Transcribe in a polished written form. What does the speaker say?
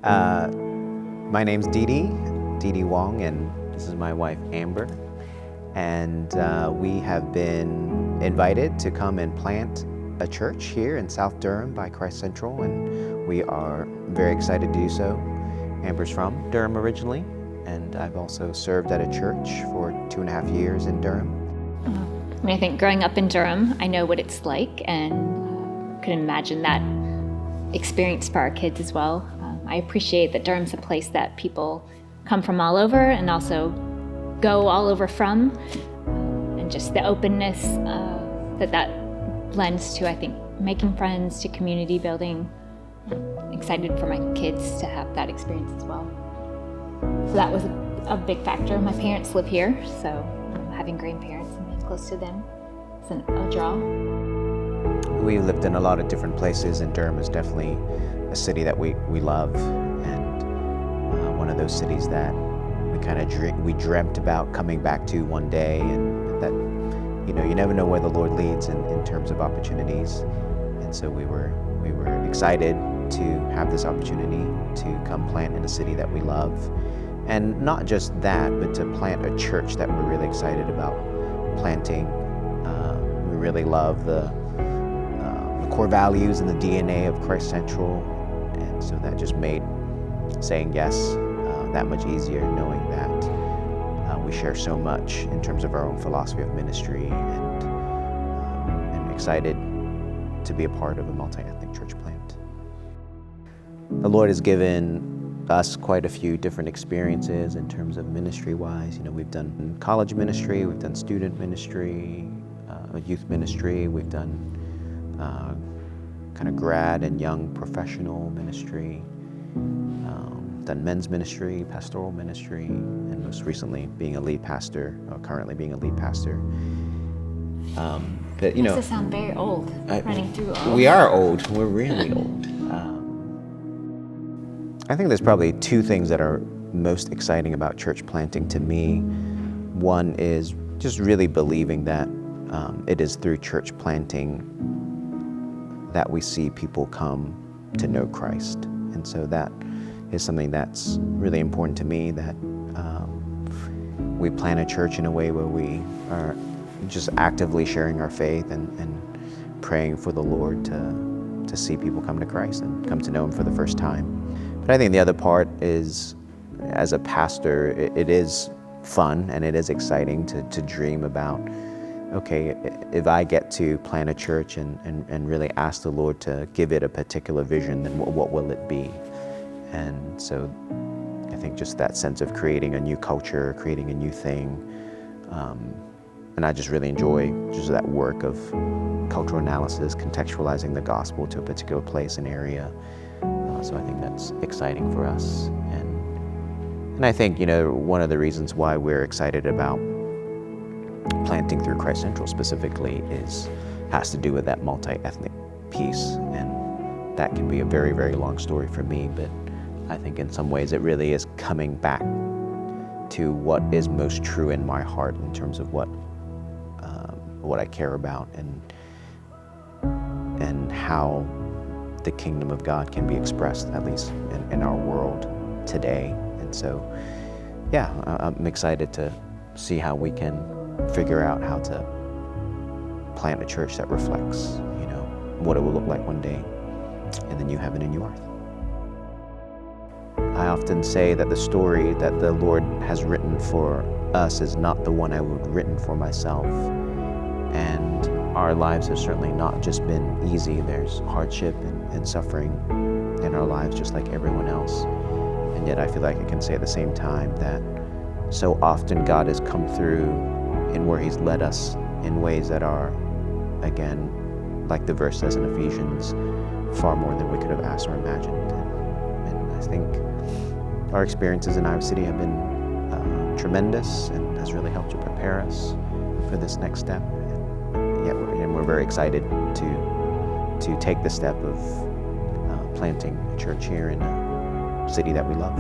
Uh, my name's Didi, Didi Wong, and this is my wife, Amber. And we have been invited to come and plant a church here in South Durham by Christ Central, and we are very excited to do so. Amber's from Durham originally, and I've also served at a church for 2.5 years in Durham. I think growing up in Durham, I know what it's like, and could imagine that experience for our kids as well. I appreciate that Durham's a place that people come from all over and also go all over from, and just the openness that lends to, I think, making friends, to community building. I'm excited for my kids to have that experience as well. So that was a big factor. My parents live here, so having grandparents and being close to them is a draw. We lived in a lot of different places, and Durham is definitely a city that we love, and one of those cities that we dreamt about coming back to one day, and that, you never know where the Lord leads in terms of opportunities. And so we were excited to have this opportunity to come plant in a city that we love. And not just that, but to plant a church that we're really excited about planting. We really love the core values and the DNA of Christ Central, and so that just made saying yes that much easier, knowing that we share so much in terms of our own philosophy of ministry, and excited to be a part of a multi-ethnic church plant. The Lord has given us quite a few different experiences in terms of ministry-wise. We've done college ministry, we've done student ministry, youth ministry, we've done kind of grad and young professional ministry, done men's ministry, pastoral ministry, and most recently being a lead pastor, or currently being a lead pastor. But Makes us sound very old, running through all. We are old. We're really old. I think there's probably two things that are most exciting about church planting to me. One is just really believing that it is through church planting that we see people come to know Christ. And so that is something that's really important to me, that we plant a church in a way where we are just actively sharing our faith and praying for the Lord to see people come to Christ and come to know Him for the first time. But I think the other part is, as a pastor, it is fun and it is exciting to dream about, okay, if I get to plant a church and really ask the Lord to give it a particular vision, then what will it be? And so I think just that sense of creating a new culture, creating a new thing, and I just really enjoy just that work of cultural analysis, contextualizing the gospel to a particular place and area. So I think that's exciting for us. And I think, one of the reasons why we're excited about planting through Christ Central specifically has to do with that multi-ethnic piece. And that can be a very, very long story for me, but I think in some ways it really is coming back to what is most true in my heart in terms of what I care about, and how the kingdom of God can be expressed, at least in our world today. And so, yeah, I'm excited to see how we can figure out how to plant a church that reflects, what it will look like one day in the new heaven and new earth. I often say that the story that the Lord has written for us is not the one I would have written for myself. And our lives have certainly not just been easy. There's hardship and suffering in our lives, just like everyone else. And yet I feel like I can say at the same time that so often God has come through in where He's led us in ways that are, again, like the verse says in Ephesians, far more than we could have asked or imagined. And I think our experiences in Iowa City have been tremendous, and has really helped to prepare us for this next step. And we're very excited to take the step of planting a church here in a city that we love.